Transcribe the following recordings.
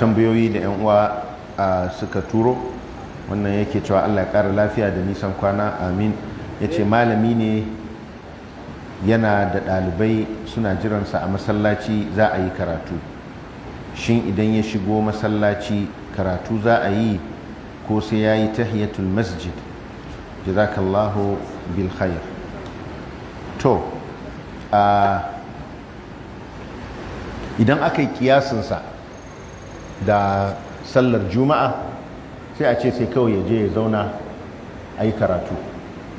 tambayoyi da 'yan uwa suka turo. Wannan yake cewa Allah ya ƙara lafiya da nisan kwana, amin. Ya ce malami ne yana da ɗalibai suna jiransa a masallaci za a yi karatu. Shin idan ya shigo masallaci karatu za a yi ko sai ya yi tahiyatul masjid? jazakallahu bil khair. To idan aka yi kiyasinsa da sallar juma'a sai a ce sai kawai ya je ya zauna a yi karatu,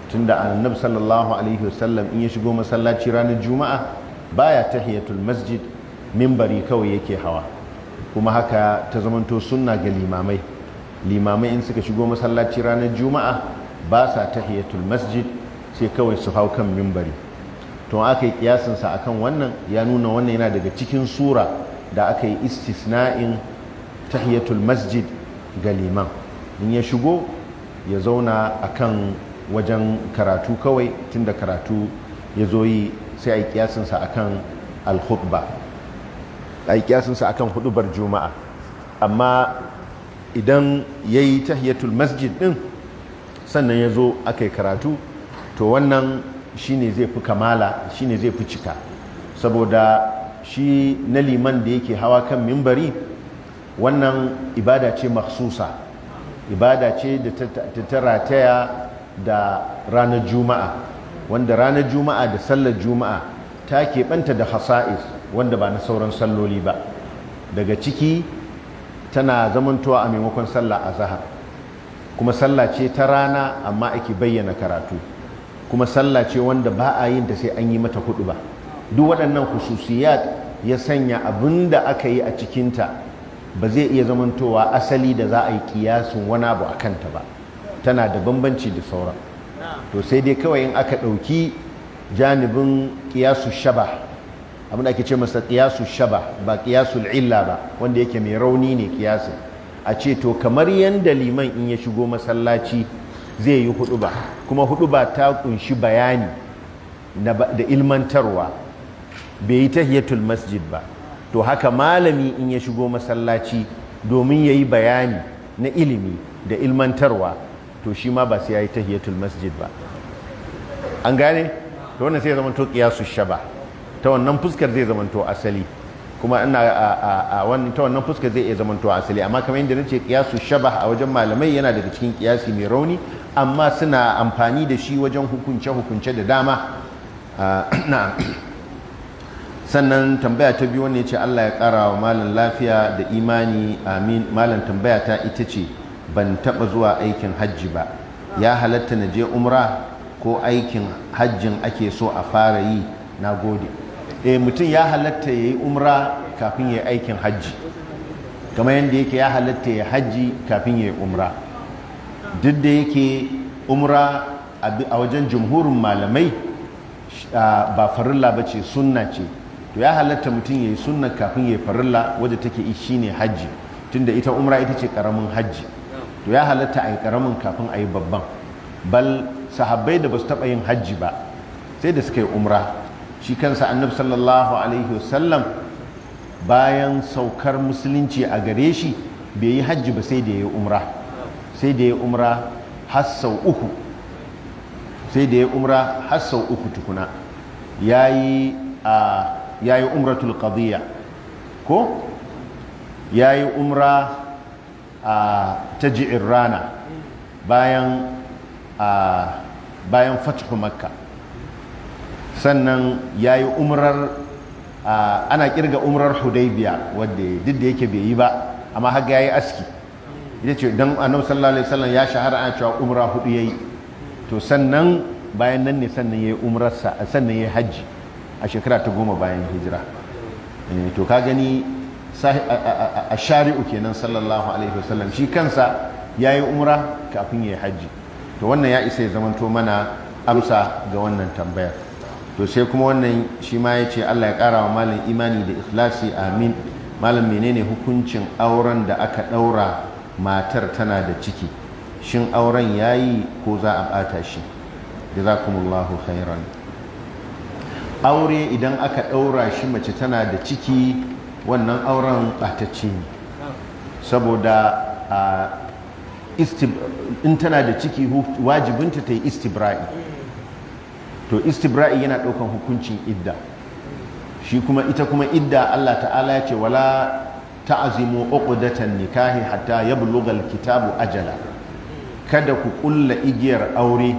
tunda annabi sallallahu alaihi wasallam in ya shigo masallaci ranar juma'a baya tahiyatul masjid, mimbari kawai yake hawa. Kuma haka ta zamanto sunna ga limamai in suka shigo masallaci ranar juma'a ba sa tahiyatul masjid, sai kawai su hau kan mimbari. to aka yi kiyasinsa akan wannan ya nuna wannan yana daga cikin sura da aka yi istisna'in tahiyatul masjid ga liman. In ya shigo ya zauna akan wajen karatu kawai, tunda karatu ya zo yi, sai a yi kiyasinsa akan al-khutba, a yi kiyasinsa akan hudubar juma'a. Amma idan ya yi tahiyatul masjid din sannan ya zo aka yi karatu, to wannan shine zai fi kamala, shine zai fi cika, saboda shi na liman da yake hawa kan mimbari wannan ibada ce makhsusa, ibada ce da ta rataya da ranar juma'a, wanda ranar juma'a da sallar juma'a ta keɓanta da hasa'is wanda ba na sauran salloli ba. Daga ciki tana zamantowa a maimakon sallah azhar, kuma sallah ce ta rana amma ake bayyana karatu, kuma sallah ce wanda ba a yin ta sai an yi mata hudu ba. Duk waɗannan khususiyat ya sanya abin da aka yi a cikinta ba zai iya zamantowa asali da za a yi kiyasin wani abu a kanta ba, tana da bambanci da sauran. To sai dai kawai in aka ɗauki janibin kiyasu shaba, abin da ake ce masa kiyasu shaba ba kiyasul illa ba, wanda yake mai rauni ne kiyasin, a ce to kamar yanda liman in ya shigo masallaci zai yi huduba, kuma huduba ta kunshi bayani da ilmantarwa, bai yi tahiyatul masjid ba, to haka malami in ya shigo masallaci domin ya yi bayani na ilimi da ilmantarwa, to shi ma ba sai ya yi tahiyatul masjid ba. An gane? to wannan sai ya zamanto qiyasus shaba, ta wannan fuskar zai zamanto asali, kuma ina ta wannan fuskar zai iya zamanto asali. Amma kamar yadda nace qiyasus shaba a wajen malamai yana daga cikin qiyasi mai rauni, amma suna amfani da shi wajen hukunce da dama. Sannan tambaya ta biyu wanda ya ce Allah ya ƙara wa malam lafiya da imani, amin. Malam tambaya ta ita ce, ban taɓa zuwa aikin hajji ba, ya halatta na je umra ko aikin hajjin ake so a fara yi? Na gode. Mutum ya halatta ya yi umra kafin ya yi aikin hajji, kamar yadda yake ya halatta ya hajji kafin ya yi umra. Duk da yake umra a wajen jumhurin malamai ba farilla ba ce, sunna ce. To ya halatta mutum ya yi sunna kafin ya yi farilla, wadda take shi ne hajji, tunda ita umra ita ce karamin hajji. To ya halatta a yi karamin kafin a yi babban. Bal sahabbai da ba su taɓa yin hajji ba sai da suka yi umra. Shi kansa annabi sallallahu alaihi wasallam bayan saukar musulunci a gare shi bai yi hajji ba sai da ya yi umra, sai da ya yi umra har sau uku, sai da ya yi umra har sau uku tukuna. Ya yi umratul qadiyya ko ya yi umra ta ji'irrana bayan fathu makka. Sannan ya yi umrar ana kirga umrar hudaybiya wadda duk da yake bai yi ba, amma haka ya yi aski. Ita ce don annabi sallallahu alaihi wasallam ya shahara ana cewa umra hudu ya yi. To sannan bayan nan ne sannan ya yi umrarsa, sannan ya yi hajji a shekara ta 10 bayan hijira. To ka gani a shari'u kenan sallallahu alaihi wasallam, shi kansa ya yi umra kafin ya yi hajji. To wannan ya isa ya zamanto mana amsa ga wannan tambayar. To sai kuma wannan shi ma ya ce Allah ya ƙara wa malam imani da ikhlasi, amin. Malam menene hukuncin auren da aka ɗaura matar tana da ciki? Shin auren ya yi ko za a ɓata shi? Jazakumullahu khairan. Aure idan aka ɗaura shi mace tana da ciki, wannan auren ɓatacce ne, saboda in tana da ciki wajibinta ta yi istibra'i, to istibra'i yana ɗaukan hukuncin idda. Shi kuma ita kuma idda Allah ta'ala ya ce wala ta'azimu uqdatan nikahi hatta yablugha alkitabu ajala, kada ku kulla igiyar aure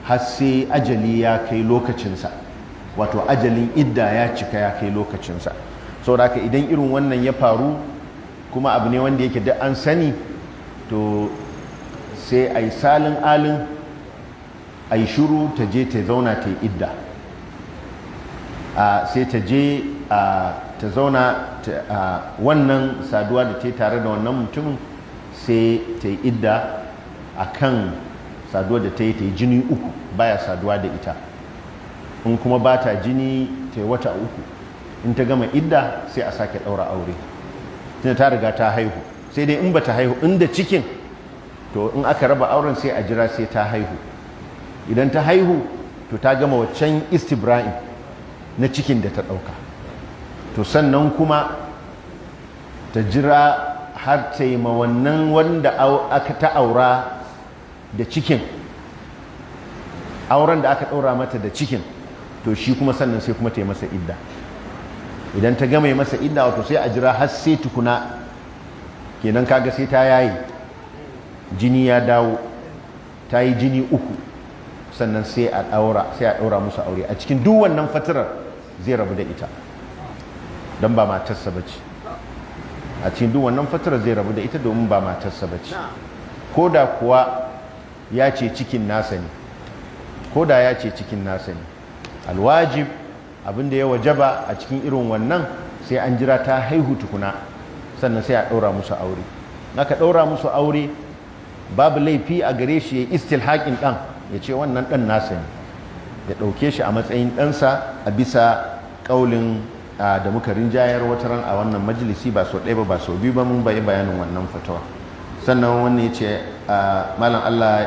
har sai ajali ya kai lokacinsa, wato ajalin idda ya cika ya kai lokacinsa. Saboda haka idan irin wannan ya faru kuma abu ne wanda yake da an sani, to sai a yi salin alin a yi shuru, ta je ta zauna ta yi idda, sai ta je ta zauna wannan saduwa da ta yi tare da wannan mutumin, sai ta yi idda a kan saduwa da ta yi jini 3 baya saduwa da ita. In kuma ba ta jini ta yi wata 3, in ta gama idda sai a sake ɗaura aure, tunda ta riga ta haihu. Sai dai in ba ta haihu, inda cikin, to in aka raba auren sai a jira sai ta haihu. Idan ta haihu to ta gama waccan istibra'in na cikin da ta ɗauka, to sannan kuma ta jira har ta yi ma wannan wanda aka ta aura da cikin, auren da aka ɗaura mata da cikin, to shi kuma sannan sai kuma ta yi masa idda. Idan ta gama yi masa idda, wato sai a jira har sai tukuna, kenan kaga sai ta yayi jini ya dawo, ta yi jini 3, sannan sai a ɗaura musu aure. A cikin duk wannan fatirar zai rabu da ita don ba matarsa bace. A cikin duk wannan fatirar zai rabu da ita domin ba matarsa bace, ko da kuwa ya ce cikin nasa ne, ko da ya ce cikin nasa ne. Alwajib, abinda ya wajaba a cikin irin wannan, sai an jira ta haihu tukuna, sannan sai a ɗaura musu aure. Aka ɗaura musu aure, babu laifi a gare shi ya istilhaƙin ɗan, ya ce wannan ɗan nasa ne, ya ɗauke shi a matsayin ɗansa, a bisa ƙaulin da muka rinjayar wataran a wannan majalisi, ba sau ɗaya ba sau biyu ba, mun bayi bayanin wannan fatawa. Sannan wannan ya ce malam Allah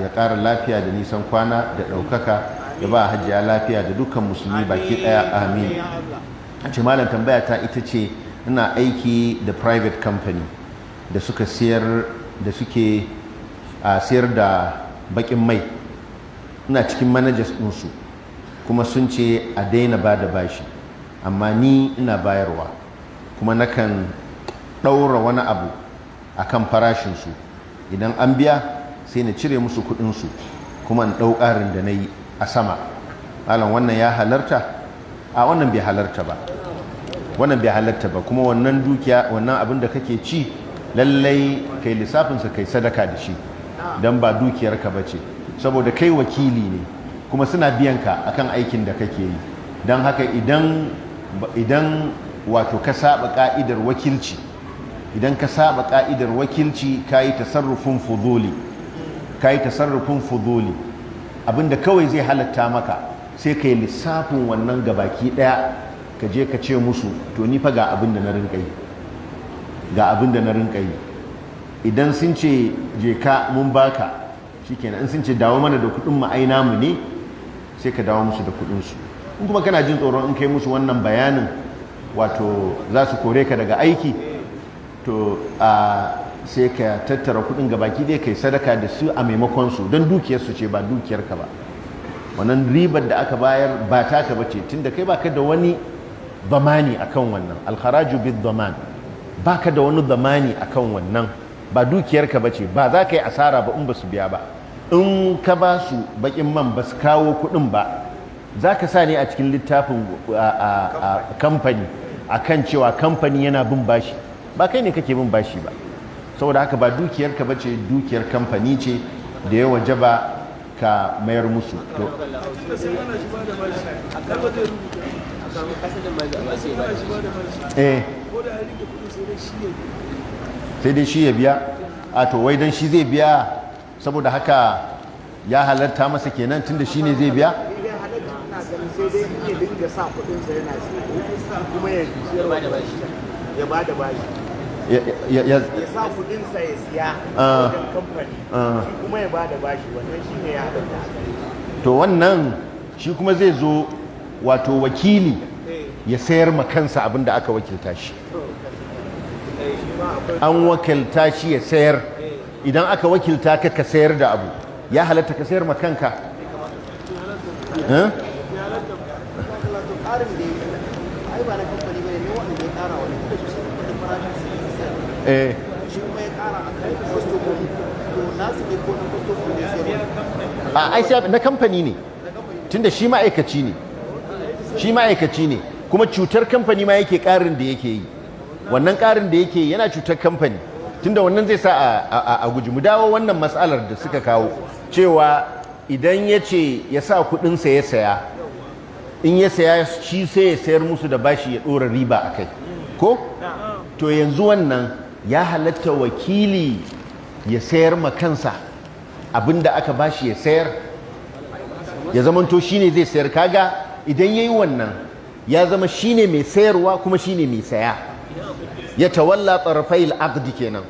ya ƙara lafiya da nisan kwana da ɗaukaka, ya ba hajiya lafiya da dukkan musulmi baki ɗaya, amin. A ce malam tambaya ta ita ce, ina aiki da private company da suke sayar da bakin mai, ina cikin managers ɗinsu, kuma sun ce a daina ba da bashi, amma ni ina bayarwa, kuma nakan ɗaura wani abu a kan farashinsu. Idan an biya sai na cire musu kuɗinsu, kuma in ɗau ƙarin da na yi a sama. Malam wannan ya halarta? A wannan bai halarta ba, wannan bai halarta ba. Kuma wannan dukiya, wannan abin da kake ci, lallai kai lissafinsa kai sadaka da shi, don ba dukiyarka ba ce, saboda kai wakili ne, kuma suna biyan ka akan aikin da kake yi. Don haka idan wato ka saba ka'idar wakilci, ka yi tasarrufin fuduli, abinda kawai zai halatta maka sai ka yi lissafin wannan gabaki daya, ka je ka ce musu to ni fa ga abin da na rinka yi, idan sun ce je ka mun baka shikenan, in sun ce dawo mana da kudin mu aina mu ne, sai ka dawo musu da kudin su. In kuma kana jin tsoron in kai musu wannan bayanin wato za su kore ka daga aiki, to sai ka tattara kudin gabaki dai kai sadaka da su a maimakon su, don dukiyar su ce ba dukiyar ka ba. Wannan ribar da aka bayar ba taka bace, tunda kai baka da wani zamani akan wannan, alkharaju bid zaman, baka da wani zamani akan wannan, ba dukiyar ka bace, ba za ka yi asara ba in ba su biya ba. In ka ba su bakin man ba su kawo kudin ba, za ka sa ne a cikin littafin kamfani akan cewa kamfani yana bin bashi, ba kai ne kake bin bashi ba. Saboda haka ba dukiyar ka bace, dukiyar kamfani ce da ya wajaba ka mayar musu. Sai dai shi ya biya, a to wai don shi zai biya, saboda haka ya halatta masa kenan tunda shi ne zai biya. Sai dai ya dinga sa kudinsa yana kuma ya ba da bashi, ya sa kudinsa ya siya wajen kamfani, kuma ya ba da bashi, wannan shi ne ya halatta. To wannan shi kuma zai zo wato wakili ya sayar ma kansa abin da aka wakilta shi. an wakilta shi ya sayar. Idan aka wakilta ka sayar da abu, ya halatta ka sayar ma kanka? Na kamfani ne, tunda shi ma'aikaci ne, kuma cutar kamfani ma yake ƙarin da yake yi. Wannan ƙarin da yake yana cutar kamfani, tunda wannan zai sa a guji. Mu dawo wannan matsalar da suka kawo cewa idan ya ce ya sa kuɗinsa ya saya, in ya saya shi sai ya sayar musu da bashi ya ɗora riba a kai, ko? To yanzu wannan ya halatta wakili ya sayar ma kansa abinda aka bashi ya sayar, ya zamanto shine zai sayar. Kaga idan yayi wannan ya zama shine mai sayarwa kuma shine mai saya, ya tawalla tarafai al-aqd kenan.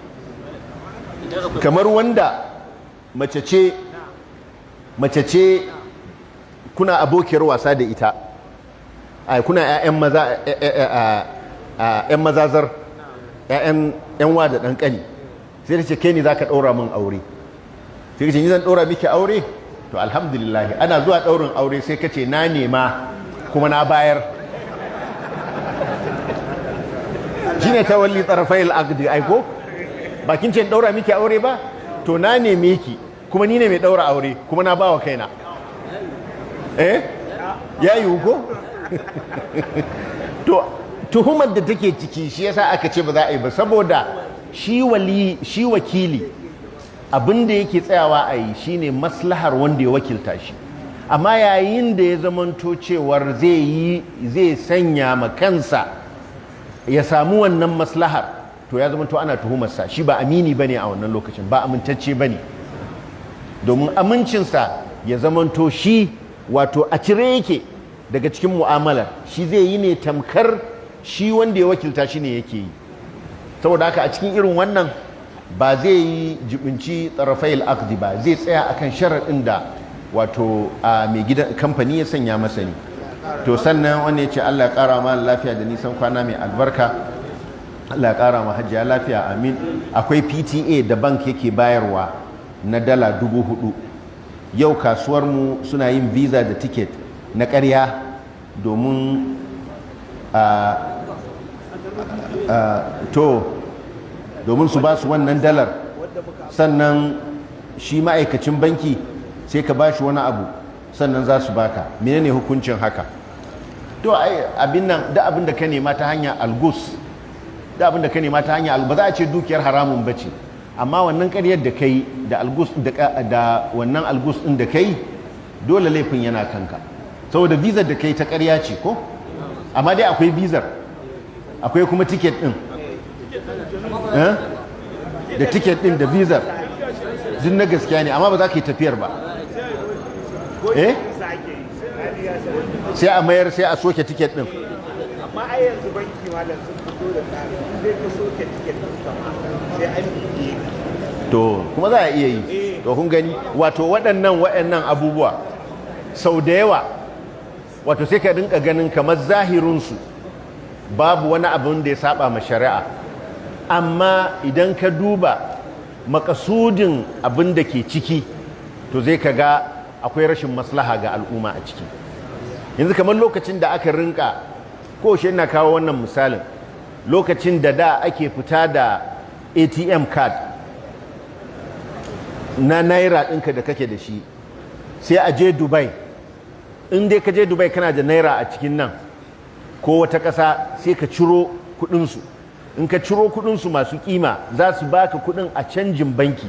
Kamar wanda mace ce kuna abokiyar wasa da ita, kuna ƴan mazazar, ƴan wa da ɗan ƙani, sai ta ce kai ne za ka ɗaura min aure. Sai ka ce ni zan ɗaura miki aure? To alhamdulillah, ana zuwa ɗaurin aure sai ka ce na nema kuma na bayar. Shi ne tawalli tsarafai al'aqdi, aiko? Bakin ce ɗaura miki aure ba? To na neme ki kuma ni ne mai ɗaura aure kuma na ba wa kaina. Ya yiwu ko? To tuhumar da take ciki shi yasa aka ce ba za a yi ba, saboda shi wakili abin da yake tsayawa a yi shine maslahar wanda ya wakilta shi. Amma yayin da ya zamanto cewar zai sanya ma kansa ya samu wannan maslahar, to ya zamanto ana tuhumarsa, shi ba amini bane a wannan lokacin, ba amintacce bane. Domin amincinsa ya zamanto shi wato a cire yake daga cikin mu'amalar, shi zai yi ne tamkar shi wanda ya wakilta shi ne yake yi. Saboda haka a cikin irin wannan ba zai yi jibinci tsarafai al'aqdi ba, zai tsaya akan sharaɗin da wato a mai gidan kamfani ya sanya masa ne. To sannan wanda ya ce Allah ya ƙara ma lafiya da nisan kwana mai albarka, Allah ya ƙara ma hajjiya lafiya, amin. Akwai PTA da bank yake bayarwa na dala 4,000. Yau kasuwarmu suna yin visa da ticket na ƙarya domin domin su ba su wannan dalar, sannan shi ma'aikacin banki sai ka ba shi wani abu sannan za su baka. menene hukuncin haka? To abin nan da abin da ka nema ta hanyar algus, da abin da ka nema ta hanyar ba za a ce dukiyar haramun bace, amma wannan ƙaryar da kai da algus da wannan algus din da kai dole laifin yana kanka, saboda visa da kai ta ƙarya ce ko? Amma dai akwai bizar, akwai kuma ticket din da ticket din da bizar duk na gaskiya ne, amma ba za ka yi tafiyar ba. Sai a mayar, sai a soke ticket din. Amma ai yanzu banki malam sun fito da tsari, sai ka soke ticket din kama sai an yi. To kuma za a iya yi. To kun gani wato waɗannan abubuwa sau da yawa wato sai ka rinka ganin kamar zahirinsu babu wani abin da ya saba ma shari'a, amma idan ka duba makasudin abin da ke ciki to zai ka ga akwai rashin maslaha ga al'umma a ciki. Yanzu kamar lokacin da aka rinka, ko shi ina kawo wannan misalin, lokacin da ake fita da ATM card na naira ɗinka da kake da shi, sai a je Dubai. In dai ka je Dubai kana da naira a cikin nan ko wata ƙasa, sai ka ciro kuɗinsu. In ka ciro kuɗinsu masu ƙima za su baka kuɗin a canjin banki,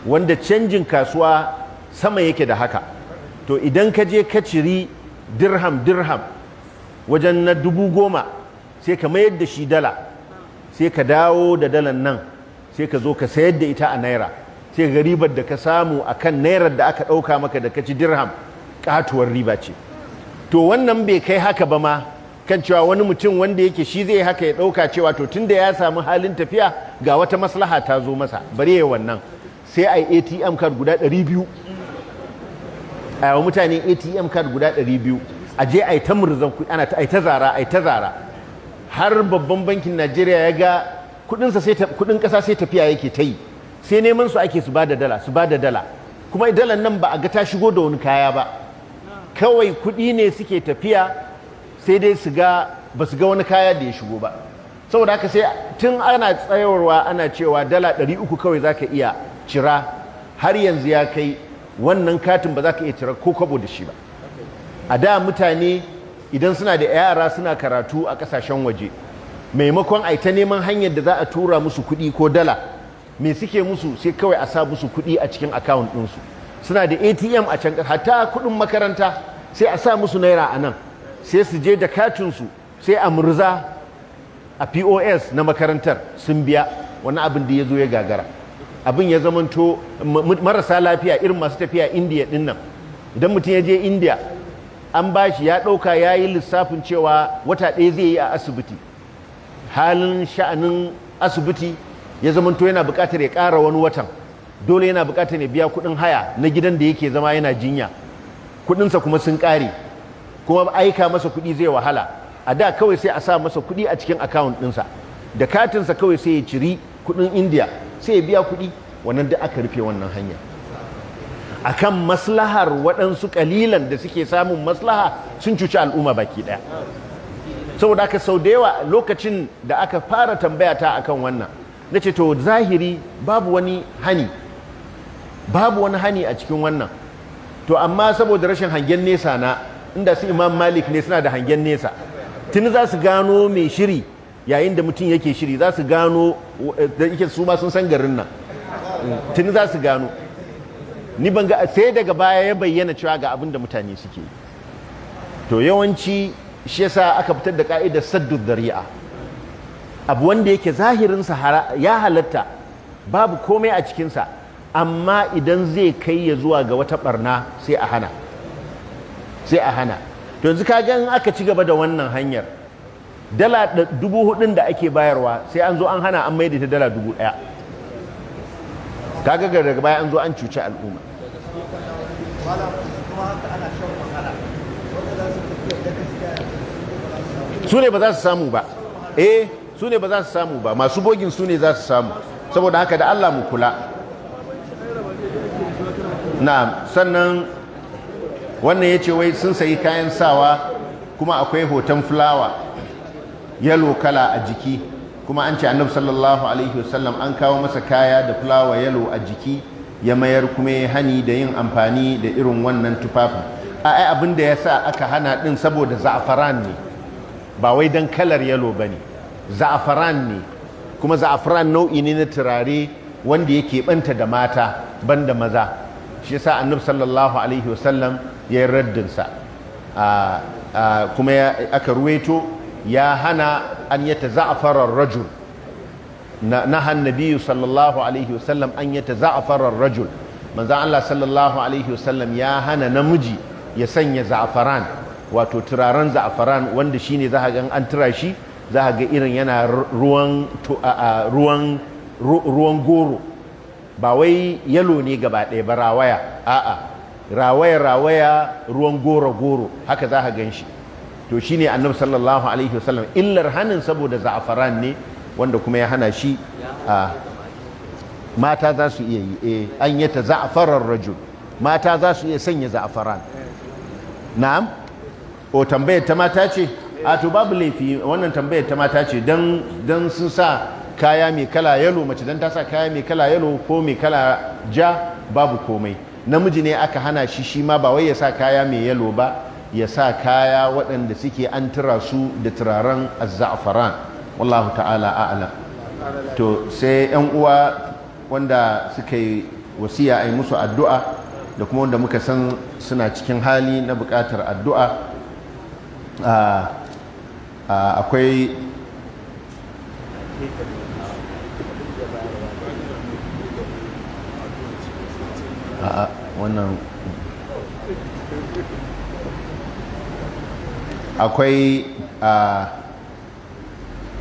wanda canjin kasuwa sama yake da haka. To idan ka je ka ciri dirham wajen na 10,000, sai ka mayar da shi dala, sai ka dawo da dalan nan, sai ka zo ka sayar da ita a naira, sai ga ribar da ka samu a kan nairar da aka ɗauka maka da ka ci dirham katuwar riba ce. To wannan bai kai haka ba ma, kan cewa wani mutum wanda yake shi zai haka ya ɗauka cewa to tun da ya samu halin tafiya ga wata maslaha ta zo masa, bari ya wannan, sai a yi ATM card guda 200, a yawa mutane ATM card guda 200, a je a yi ta murzan kuɗi, ana ta zara har babban bankin Najeriya ya ga kudin kasa sai tafiya yake ta yi, sai neman su ake su ba da dala kuma dalar nan ba a ga ta shigo da wani kaya ba, kawai kudi ne suke tafiya sai dai ba su ga wani kaya da ya shigo ba. Saboda haka sai tun ana tsayarwa ana cewa dala 300 kawai za ka iya cira, har yanzu ya kai wannan katin ba za ka iya cira ko kwabo da shi ba. A da mutane idan suna da yara suna karatu a kasashen waje, maimakon a ta neman hanyar da za a tura musu kuɗi ko dala, me suke musu sai kawai a sa musu kuɗi a cikin akawun ɗinsu. Suna da ATM a can, hatta kuɗin makaranta sai a sa musu naira a nan, sai su je da katinsu sai a murza a POS na makarantar sun biya. wani abin da ya zo ya gagara. Abin ya zamanto marasa lafiya irin masu tafiya Indiya ɗin nan, idan mutum ya je Indiya an bashi ya ɗauka ya yi lissafin cewa wata ɗaya zai yi a asibiti, halin sha'anin asibiti ya zamanto yana buƙatar ya ƙara wani watan, dole yana buƙatar ya biya kuɗin haya na gidan da yake zama yana jinya, kuɗinsa kuma sun ƙare, kuma aika masa kuɗi zai wahala. A da kawai sai a sa masa kuɗi a cikin akawun ɗinsa, da katinsa kawai sai ya ciri kuɗin Indiya sai ya biya kuɗi. Wannan da aka rufe wannan hanya akan maslahar waɗansu ƙalilan da suke samun maslaha, sun cuci al'umma baki ɗaya. Saboda aka sau da yawa lokacin da aka fara tambaya ta akan wannan, na ce to zahiri babu wani hani a cikin wannan. To amma saboda rashin hangen nesa na, inda su Imam Malik ne suna da hangen nesa, tuni za su gano mai shiri yayin da mutum yake shiri, za su gano da yake su ma sun san garin nan, tuni za su gano. Ni ban ga, sai daga baya ya bayyana cewa ga abin da mutane suke. To yawanci shi yasa aka fitar da ka'idar saddu dhari'a, abu wanda yake zahirinsa ya halatta babu komai a cikinsa, amma idan zai kai ya zuwa ga wata barna sai a hana. To yanzu ka ga in aka ci gaba da wannan hanyar, dala 4,000 da ake bayarwa sai an zo an hana, an maida ta dala 1,000. Kaga daga baya an zo an cuci al'umma. Su ne ba za su samu ba, su ne ba za su samu ba, masu bogin su ne za su samu. Saboda haka da Allah mu kula. Na sannan wannan ya ce wai sun sayi kayan sawa kuma akwai hoton fulawa yalo kala a jiki, kuma an ce annabi sallallahu alaihi wasallam an kawo masa kaya da fulawa yalo a jiki ya mayar, kuma ya hani da yin amfani da irin wannan tufafin. Ai abin da ya sa aka hana din saboda za'afaran ne, ba wai dan kalar yalo ba ne, za'afaran ne, kuma za'afaran nau'i ne na turare wanda yake banta da mata banda maza. Shi yasa annabi sallallahu alaihi wasallam ya yi raddinsa, kuma aka ruwaito ya hana an yata za'afarar rajul, naha annabi sallallahu alaihi wasallam an yata za'afarar rajul. Manzan Allah sallallahu alaihi wasallam ya hana namiji ya sanya za'afaran, wato turaren za'afaran, wanda shine za ga an tura shi za ga irin yana ruwan goro, ba wai yalo ne gaba ɗaya ba, rawaya, a'a rawaya ruwan goro haka za ka gan shi. To shi ne annabi sallallahu alaihi wasallam illar hannun saboda za'afaran ne, wanda kuma ya hana shi. Mata za su iya yi, an yata za'afarar rajul, mata za su iya sanya za'afaran. Na'am? O tambayar ta mata ce? A to babu laifi, wannan tambayar ta mata ce, don sun sa kaya mai kala yalo, mace don ta sa kaya mai kala yalo ko mai kala ja babu komai. Namiji ne aka hana shi ma ba wai ya sa kaya mai yalo ba, ya sa kaya waɗanda suke an tura su da turaren azza'afaran. Wallahu ta'ala a'lam. To sai 'yan uwa wanda suka yi wasiya a yi musu addu'a, da kuma wanda muka san suna cikin hali na buƙatar addu'a, akwai wannan akwai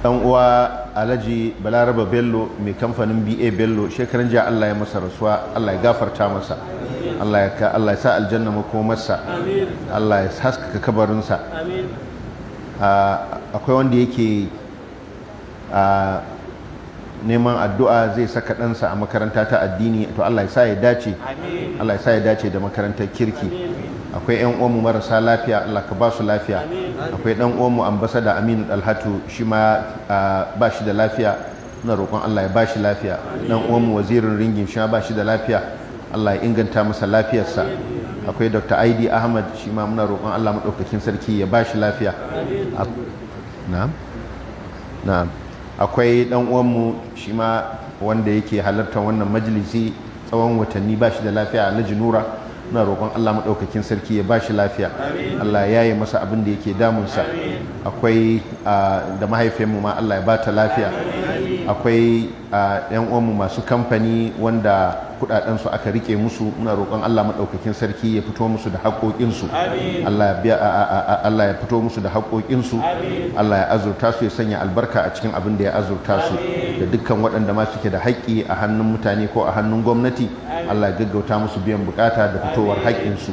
ɗan uwa Alhaji Balaraba Bello mai kamfanin BA Bello, shekaran jiya Allah ya masa rasuwa, Allah ya gafarta masa, Allah ya sa aljanna makomarsa, Allah ya haskaka kabarinsa. Akwai wanda yake neman addu'a zai saka ɗansa a makaranta ta addini, to Allah ya sa ya dace, Allah ya sa ya dace da makarantar kirki. Akwai 'yan uwanmu marasa lafiya, Allah ka ba su lafiya. Akwai ɗan uwanmu ambasada Aminu Dalhatu, shi ma ba shi da lafiya, na roƙon Allah ya ba shi lafiya. Ɗan uwanmu wazirin ringin shi ma ba shi da lafiya, Allah ya inganta masa lafiyarsa. Akwai Dr. Aidi Ahmad, shi ma muna roƙon Allah maɗaukakin sarki ya ba shi lafiya. Na'am. Akwai ɗan uwanmu shi ma wanda yake halartar wannan majalisi tsawon watanni ba shi da lafiya, Alhaji Nura, muna roƙon Allah maɗaukakin sarki ya ba shi lafiya. Allah ya yi masa abin da yake damunsa. Akwai da mahaifiyarmu ma Allah ya ba ta lafiya. Akwai yan uwanmu masu kamfani wanda kudadensu aka rike musu, muna roƙon Allah maɗaukakin sarki ya fito musu da haƙoƙinsu. Allah ya fito musu da haƙoƙinsu. Allah ya azurta su, ya sanya albarka a cikin abin da ya azurta su. Da dukkan waɗanda ma suke da haƙƙi a hannun mutane ko a hannun gwamnati, Allah ya gaggauta musu biyan bukata da fitowar haƙƙinsu.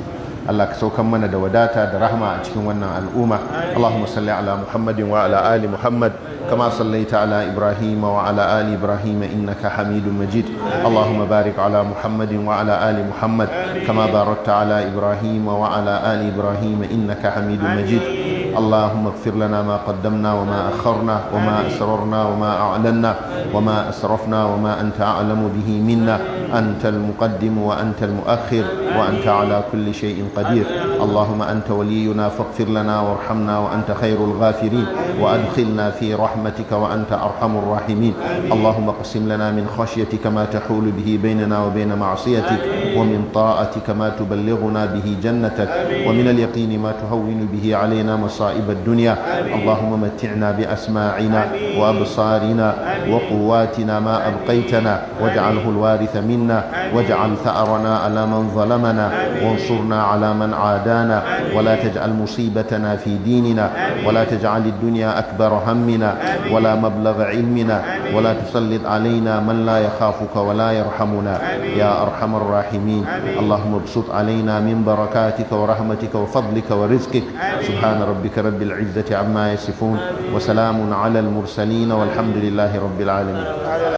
Allah ka saukan mana da wadata da rahma a cikin wannan al'umma. Allahumma salli ala Muhammadin wa ala ali Muhammad kama sallaita ala Ibrahim wa ala ali Ibrahim innaka Hamidum Majid. Allahumma barik ala Muhammadin wa ala ali Muhammad kama barakta ala Ibrahim wa ala ali Ibrahim innaka Hamidum Majid. اللهم اغفر لنا ما قدمنا وما أخرنا وما أسررنا وما أعلنا وما أسرفنا وما أنت أعلم به منا. أنت المقدم وأنت المؤخر وأنت على كل شيء قدير. اللهم أنت ولينا فاغفر لنا وارحمنا وأنت خير الغافرين وأدخلنا في رحمتك وأنت أرحم الراحمين. اللهم اقسم لنا من خشيتك ما تحول به بيننا وبين معصيتك ومن طاعتك ما تبلغنا به جنتك ومن اليقين ما تهون به علينا مصائب الدنيا. اللهم متعنا بأسماعنا وأبصارنا وقواتنا ما أبقيتنا واجعله الوارث منا واجعل ثأرنا على من ظلمنا وانصرنا على من عادانا ولا تجعل مصيبتنا في ديننا ولا تجعل الدنيا أكبر همنا ولا مبلغ علمنا ولا تسلط علينا من لا يخافك ولا يرحمنا يا أرحم الراحمين. اللهم ابسط علينا من بركاتك ورحمتك وفضلك ورزقك. سبحان ربك رب العزة عما يصفون وسلام على المرسلين والحمد لله رب العالمين.